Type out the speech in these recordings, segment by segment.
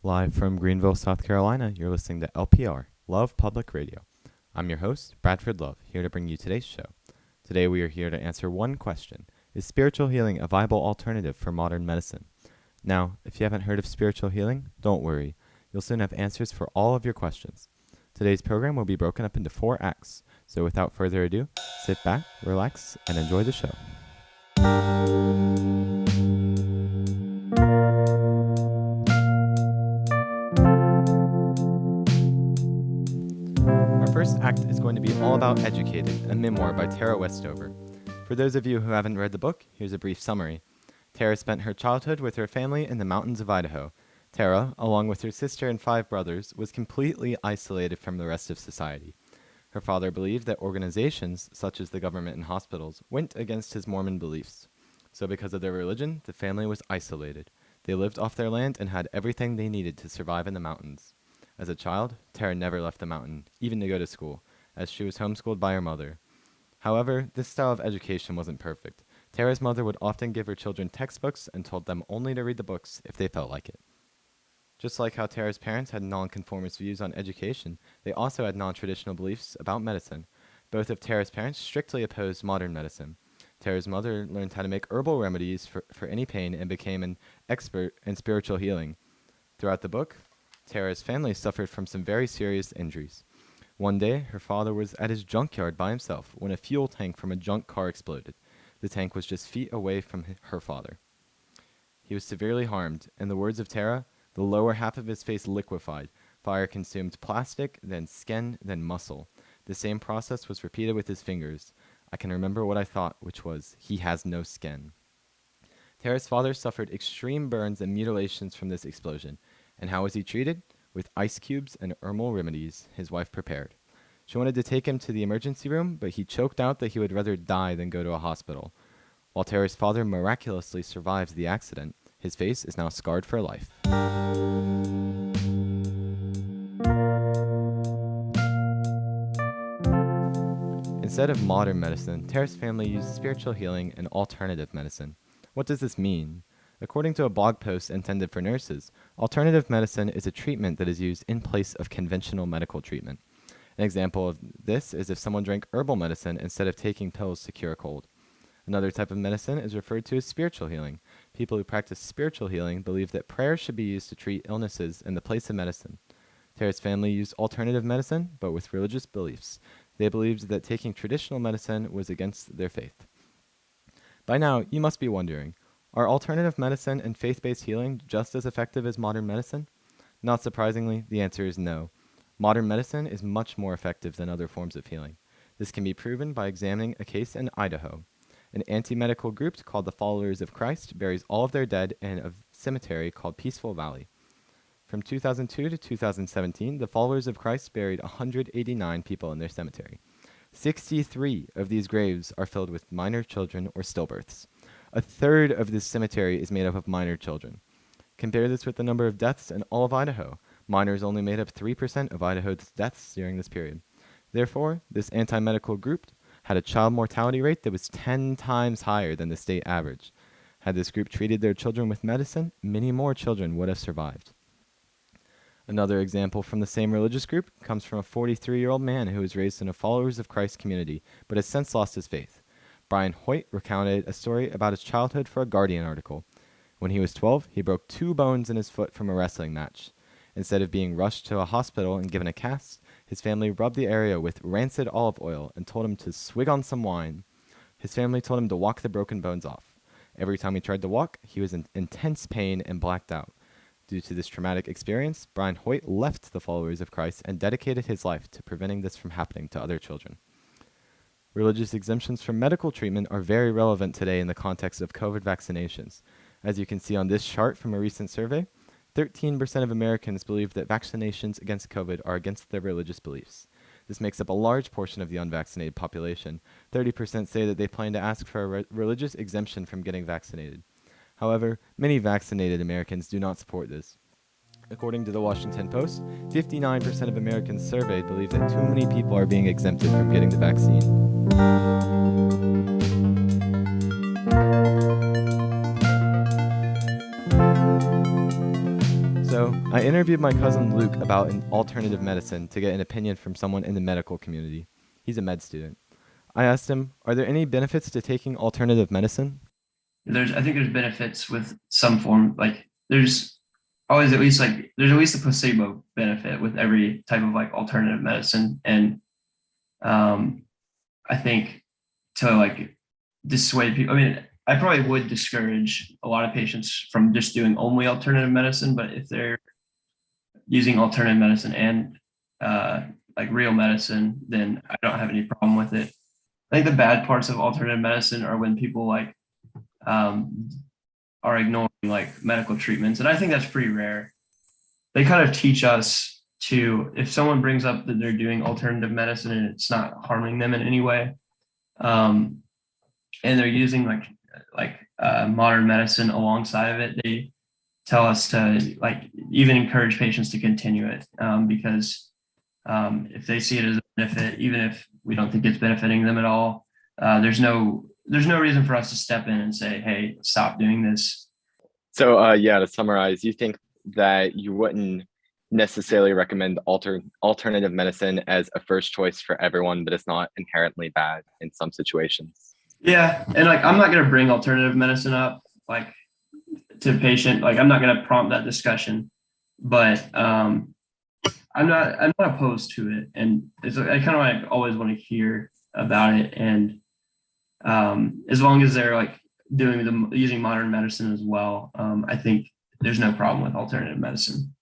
Live from Greenville, South Carolina, you're listening to LPR, Love Public Radio. I'm your host, Bradford Love, here to bring you today's show. Today we are here to answer one question. Is spiritual healing a viable alternative for modern medicine? Now, if you haven't heard of spiritual healing, don't worry. You'll soon have answers for all of your questions. Today's program will be broken up into 4 acts, so without further ado, sit back, relax, and enjoy the show. Our first act is going to be all about Educated, a memoir by Tara Westover. For those of you who haven't read the book, here's a brief summary. Tara spent her childhood with her family in the mountains of Idaho. Tara, along with her sister and 5 brothers, was completely isolated from the rest of society. Her father believed that organizations, such as the government and hospitals, went against his Mormon beliefs. So because of their religion, the family was isolated. They lived off their land and had everything they needed to survive in the mountains. As a child, Tara never left the mountain, even to go to school, as she was homeschooled by her mother. However, this style of education wasn't perfect. Tara's mother would often give her children textbooks and told them only to read the books if they felt like it. Just like how Tara's parents had nonconformist views on education, they also had non-traditional beliefs about medicine. Both of Tara's parents strictly opposed modern medicine. Tara's mother learned how to make herbal remedies for any pain and became an expert in spiritual healing. Throughout the book, Tara's family suffered from some very serious injuries. One day, her father was at his junkyard by himself when a fuel tank from a junk car exploded. The tank was just feet away from her father. He was severely harmed. In the words of Tara, the lower half of his face liquefied. Fire consumed plastic, then skin, then muscle. The same process was repeated with his fingers. I can remember what I thought, which was, he has no skin. Tara's father suffered extreme burns and mutilations from this explosion. And how was he treated? With ice cubes and herbal remedies his wife prepared. She wanted to take him to the emergency room, but he choked out that he would rather die than go to a hospital. While Tara's father miraculously survives the accident, his face is now scarred for life. Instead of modern medicine, Tara's family used spiritual healing and alternative medicine. What does this mean? According to a blog post intended for nurses, alternative medicine is a treatment that is used in place of conventional medical treatment. An example of this is if someone drank herbal medicine instead of taking pills to cure a cold. Another type of medicine is referred to as spiritual healing. People who practice spiritual healing believe that prayer should be used to treat illnesses in the place of medicine. Tara's family used alternative medicine, but with religious beliefs. They believed that taking traditional medicine was against their faith. By now, you must be wondering, are alternative medicine and faith-based healing just as effective as modern medicine? Not surprisingly, the answer is no. Modern medicine is much more effective than other forms of healing. This can be proven by examining a case in Idaho. An anti-medical group called the Followers of Christ buries all of their dead in a cemetery called Peaceful Valley. From 2002 to 2017, the Followers of Christ buried 189 people in their cemetery. 63 of these graves are filled with minor children or stillbirths. A third of this cemetery is made up of minor children. Compare this with the number of deaths in all of Idaho. Minors only made up 3% of Idaho's deaths during this period. Therefore, this anti-medical group had a child mortality rate that was 10 times higher than the state average. Had this group treated their children with medicine, many more children would have survived. Another example from the same religious group comes from a 43-year-old man who was raised in a Followers of Christ community, but has since lost his faith. Brian Hoyt recounted a story about his childhood for a Guardian article. When he was 12, he broke 2 bones in his foot from a wrestling match. Instead of being rushed to a hospital and given a cast, his family rubbed the area with rancid olive oil and told him to swig on some wine. His family told him to walk the broken bones off. Every time he tried to walk, he was in intense pain and blacked out. Due to this traumatic experience, Brian Hoyt left the Followers of Christ and dedicated his life to preventing this from happening to other children. Religious exemptions from medical treatment are very relevant today in the context of COVID vaccinations. As you can see on this chart from a recent survey, 13% of Americans believe that vaccinations against COVID are against their religious beliefs. This makes up a large portion of the unvaccinated population. 30% say that they plan to ask for a religious exemption from getting vaccinated. However, many vaccinated Americans do not support this. According to the Washington Post, 59% of Americans surveyed believe that too many people are being exempted from getting the vaccine. So, So, I interviewed my cousin Luke about an alternative medicine to get an opinion from someone in the medical community. He's a med student. I asked him, are there any benefits to taking alternative medicine? I think there's benefits with some form. Like there's always at least like there's at least a placebo benefit with every type of like alternative medicine. And um I think to like dissuade people, I mean, I probably would discourage a lot of patients from just doing only alternative medicine, but if they're using alternative medicine and uh like real medicine, then I don't have any problem with it. I think the bad parts of alternative medicine are when people like um, are ignoring like medical treatments. And I think that's pretty rare. They kind of teach us to, if someone brings up that they're doing alternative medicine and it's not harming them in any way, um, and they're using modern medicine alongside of it, they tell us to like even encourage patients to continue it because if they see it as a benefit, even if we don't think it's benefiting them at all, there's no reason for us to step in and say, hey, stop doing this. So, yeah, to summarize, you think that you wouldn't necessarily recommend alternative medicine as a first choice for everyone, but it's not inherently bad in some situations. Yeah, and like I'm not going to bring alternative medicine up like to a patient. Like I'm not going to prompt that discussion, but I'm not opposed to it, and it's I kind of like always want to hear about it, and as long as they're like using modern medicine as well, I think there's no problem with alternative medicine.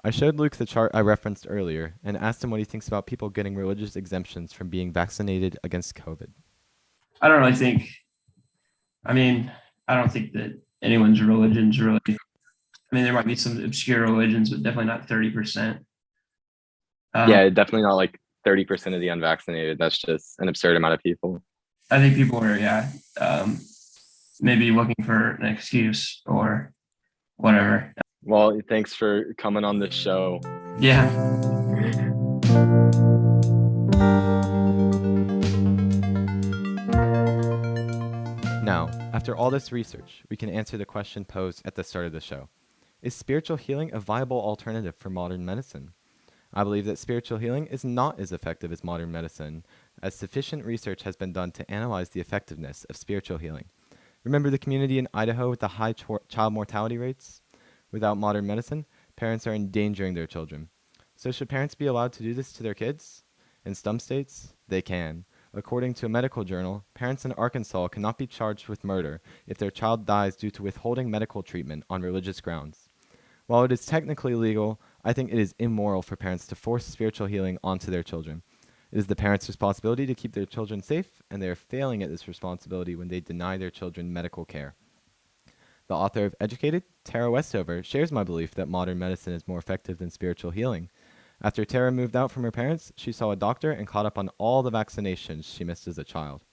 I showed Luke the chart I referenced earlier and asked him what he thinks about people getting religious exemptions from being vaccinated against COVID. I don't really think. I mean, I don't think that anyone's religion's really. I mean, there might be some obscure religions, but definitely not 30%. Yeah, definitely not like 30% of the unvaccinated. That's just an absurd amount of people. I think people are, yeah, maybe looking for an excuse or whatever. Well, thanks for coming on this show. Yeah. Now, after all this research, we can answer the question posed at the start of the show. Is spiritual healing a viable alternative for modern medicine? I believe that spiritual healing is not as effective as modern medicine, as sufficient research has been done to analyze the effectiveness of spiritual healing. Remember the community in Idaho with the high child mortality rates? Without modern medicine, parents are endangering their children. So should parents be allowed to do this to their kids? In some states, they can. According to a medical journal, parents in Arkansas cannot be charged with murder if their child dies due to withholding medical treatment on religious grounds. While it is technically legal, I think it is immoral for parents to force spiritual healing onto their children. It is the parents' responsibility to keep their children safe, and they are failing at this responsibility when they deny their children medical care. The author of Educated, Tara Westover, shares my belief that modern medicine is more effective than spiritual healing. After Tara moved out from her parents, she saw a doctor and caught up on all the vaccinations she missed as a child.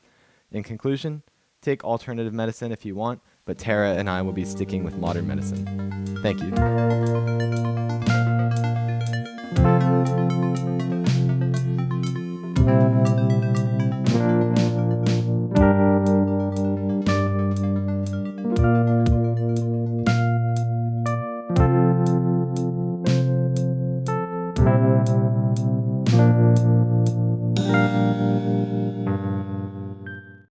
In conclusion, take alternative medicine if you want, but Tara and I will be sticking with modern medicine. Thank you.